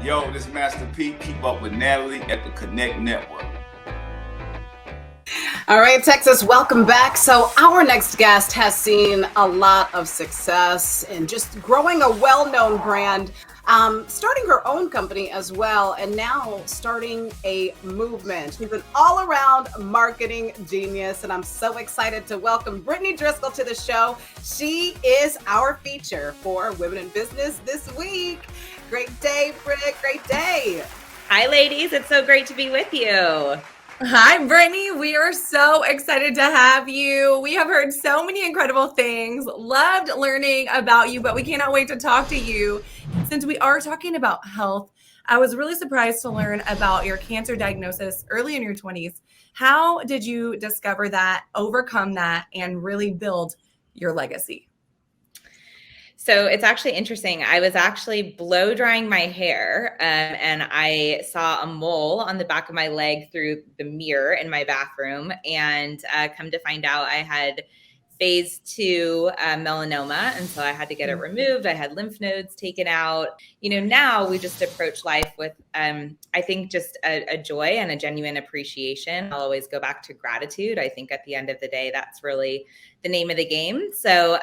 Yo, this is Master P. Keep up with Natalie at the Connect Network. All right, Texas, welcome back. So our next guest has seen a lot of success in just growing a well-known brand, starting her own company as well, and now starting a movement. She's an all-around marketing genius, and I'm so excited to welcome Brittany Driscoll to the show. She is our feature for Women in Business this week. Great day, Britt. Great day. Hi, ladies. It's so great to be with you. Hi, Brittany. We are so excited to have you. We have heard so many incredible things, loved learning about you, but we cannot wait to talk to you. Since we are talking about health, I was really surprised to learn about your cancer diagnosis early in your 20s. How did you discover that, overcome that, and really build your legacy? So it's actually interesting. I was actually blow drying my hair and I saw a mole on the back of my leg through the mirror in my bathroom, and come to find out I had phase 2 melanoma. And so I had to get it removed. I had lymph nodes taken out. Now we just approach life with, I think, just a joy and a genuine appreciation. I'll always go back to gratitude. I think at the end of the day, that's really the name of the game. So,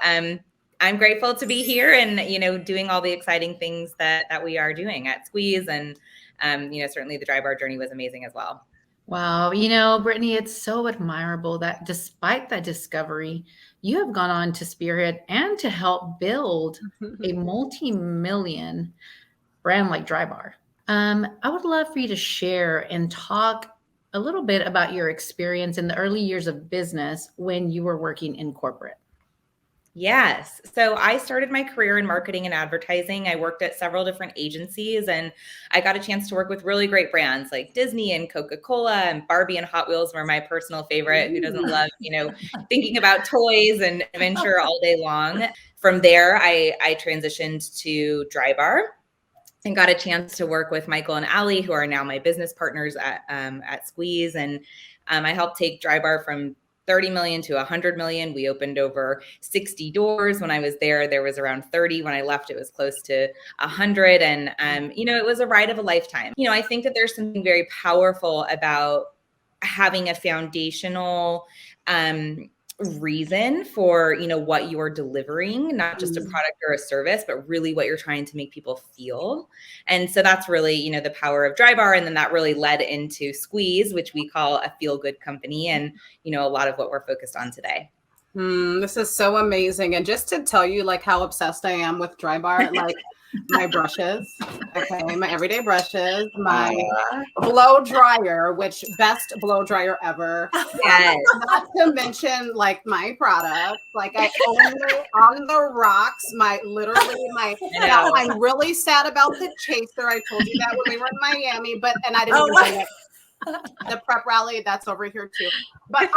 I'm grateful to be here and, doing all the exciting things that we are doing at Squeeze. And, certainly the DryBar journey was amazing as well. Wow. Brittany, it's so admirable that despite that discovery, you have gone on to spearhead and to help build a multi-million brand like DryBar. I would love for you to share and talk a little bit about your experience in the early years of business when you were working in corporate. Yes. So I started my career in marketing and advertising. I worked at several different agencies, and I got a chance to work with really great brands like Disney and Coca-Cola, and Barbie and Hot Wheels were my personal favorite. Who doesn't love, thinking about toys and adventure all day long? From there, I transitioned to DryBar and got a chance to work with Michael and Allie, who are now my business partners at Squeeze. And I helped take DryBar from 30 million to 100 million. We opened over 60 doors. When I was there was around 30. When I left, it was close to 100. And, it was a ride of a lifetime. I think that there's something very powerful about having a foundational reason for, what you're delivering, not just a product or a service, but really what you're trying to make people feel. And so that's really, the power of DryBar. And then that really led into Squeeze, which we call a feel good company. And, a lot of what we're focused on today. This is so amazing. And just to tell you how obsessed I am with DryBar, my brushes, okay, my everyday brushes, my blow dryer, which best blow dryer ever. Yes. Not to mention my products, I own it on the rocks. Now I'm really sad about the chaser. I told you that when we were in Miami, and I didn't even bring it. The prep rally, that's over here too. But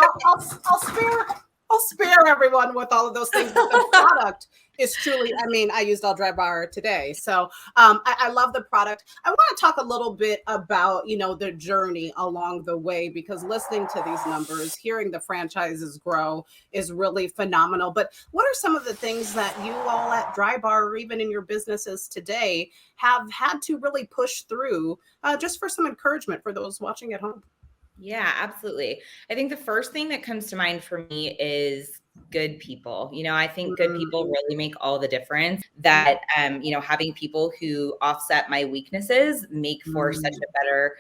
I'll spare everyone with all of those things. But the product is truly, I used all DryBar today. So I love the product. I want to talk a little bit about, the journey along the way, because listening to these numbers, hearing the franchises grow is really phenomenal. But what are some of the things that you all at DryBar, or even in your businesses today, have had to really push through, just for some encouragement for those watching at home? Yeah, absolutely. I think the first thing that comes to mind for me is good people. I think good people really make all the difference. That, having people who offset my weaknesses make for such a better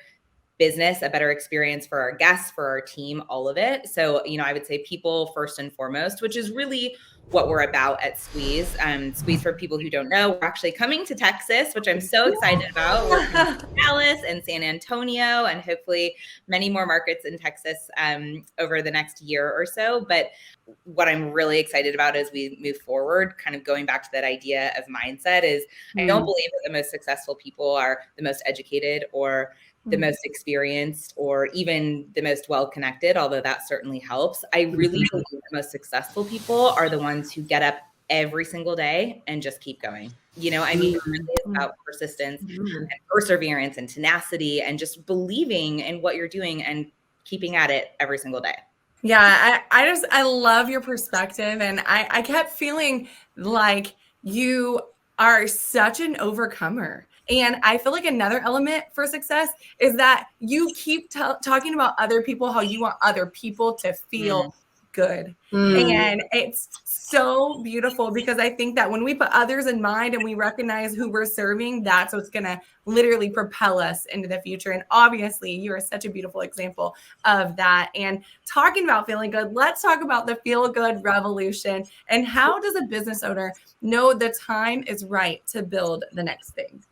business, a better experience for our guests, for our team, all of it. So, I would say people first and foremost, which is really what we're about at Squeeze. Squeeze, for people who don't know, we're actually coming to Texas, which I'm so excited about. We're coming to Dallas and San Antonio, and hopefully many more markets in Texas over the next year or so. But what I'm really excited about as we move forward, kind of going back to that idea of mindset, is I don't believe that the most successful people are the most educated or the most experienced or even the most well-connected, although that certainly helps. I really believe the most successful people are the ones who get up every single day and just keep going. It really is about persistence and perseverance and tenacity and just believing in what you're doing and keeping at it every single day. Yeah, I love your perspective. And I kept feeling like you are such an overcomer. And I feel like another element for success is that you keep talking about other people, how you want other people to feel good. And it's so beautiful because I think that when we put others in mind and we recognize who we're serving, that's what's going to literally propel us into the future. And obviously, you are such a beautiful example of that. And talking about feeling good, let's talk about the feel good revolution. And how does a business owner know the time is right to build the next thing?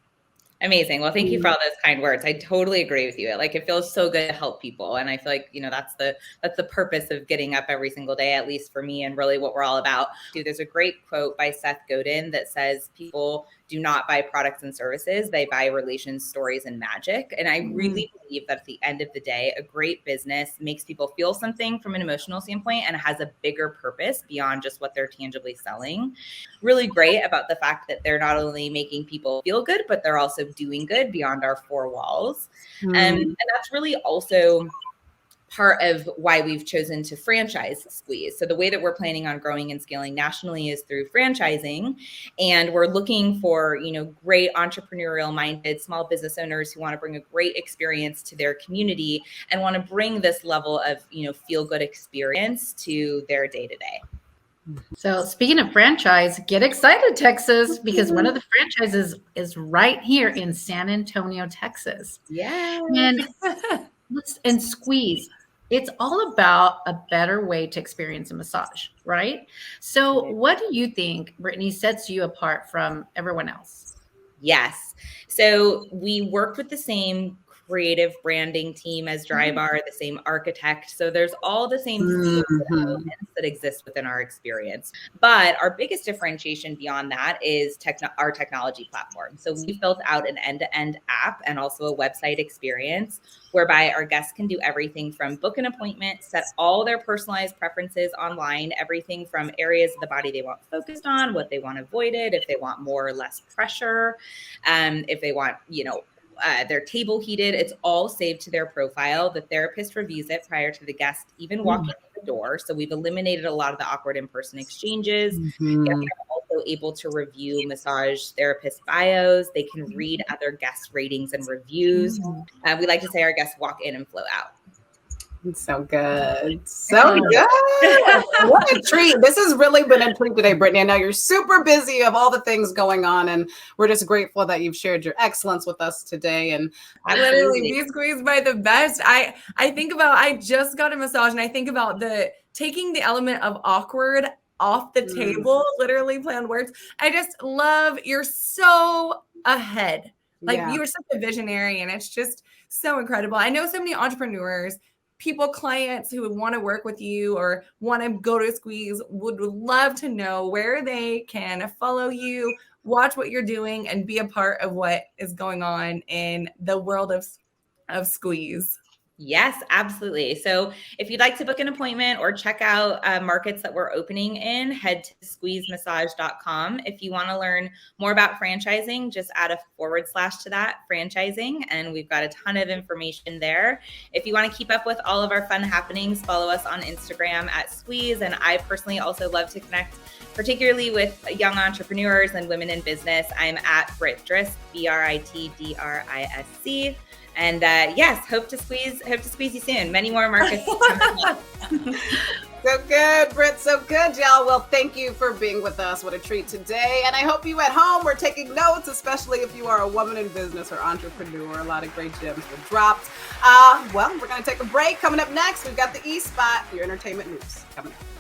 Amazing. Well, thank you for all those kind words. I totally agree with you. It feels so good to help people. And I feel like, that's the purpose of getting up every single day, at least for me, and really what we're all about. There's a great quote by Seth Godin that says people do not buy products and services. They buy relations, stories, and magic. And I really believe that at the end of the day, a great business makes people feel something from an emotional standpoint and has a bigger purpose beyond just what they're tangibly selling. Really great about the fact that they're not only making people feel good, but they're also doing good beyond our four walls. And that's really also part of why we've chosen to franchise Squeeze. So the way that we're planning on growing and scaling nationally is through franchising. And we're looking for, great entrepreneurial minded small business owners who want to bring a great experience to their community and want to bring this level of, feel good experience to their day to day. So speaking of franchise, get excited, Texas, because one of the franchises is right here in San Antonio, Texas. Yeah. And Squeeze. It's all about a better way to experience a massage, right? So what do you think, Brittany, sets you apart from everyone else? Yes. So we worked with the same creative branding team as DryBar, the same architect. So there's all the same elements that exist within our experience. But our biggest differentiation beyond that is our technology platform. So we've built out an end-to-end app and also a website experience whereby our guests can do everything from book an appointment, set all their personalized preferences online, everything from areas of the body they want focused on, what they want avoided, if they want more or less pressure, if they want, their table heated. It's all saved to their profile. The therapist reviews it prior to the guest even walking in the door. So we've eliminated a lot of the awkward in-person exchanges. They're also able to review massage therapist bios. They can read other guest ratings and reviews. We like to say our guests walk in and flow out. So good. So good. What a treat. This has really been a treat today, Brittany. I know you're super busy of all the things going on, and we're just grateful that you've shared your excellence with us today. And I literally be squeezed by the best. I think about, I just got a massage and I think about taking the element of awkward off the table, literally planned words. I just love, you're so ahead. You are such a visionary, and it's just so incredible. I know so many entrepreneurs, clients who would want to work with you or want to go to Squeeze would love to know where they can follow you, watch what you're doing, and be a part of what is going on in the world of Squeeze. Yes, absolutely. So if you'd like to book an appointment or check out markets that we're opening in, head to squeezemassage.com. If you want to learn more about franchising, just add a / to that, franchising, and we've got a ton of information there. If you want to keep up with all of our fun happenings, follow us on Instagram at Squeeze. And I personally also love to connect, particularly with young entrepreneurs and women in business. I'm at Britt Drisc, BRITDRISC. And yes, hope to squeeze you soon. Many more markets. So good, Britt. So good, y'all. Well, thank you for being with us. What a treat today. And I hope you at home were taking notes, especially if you are a woman in business or entrepreneur. A lot of great gems were dropped. Well, we're going to take a break. Coming up next, we've got the E-Spot, your entertainment news coming up.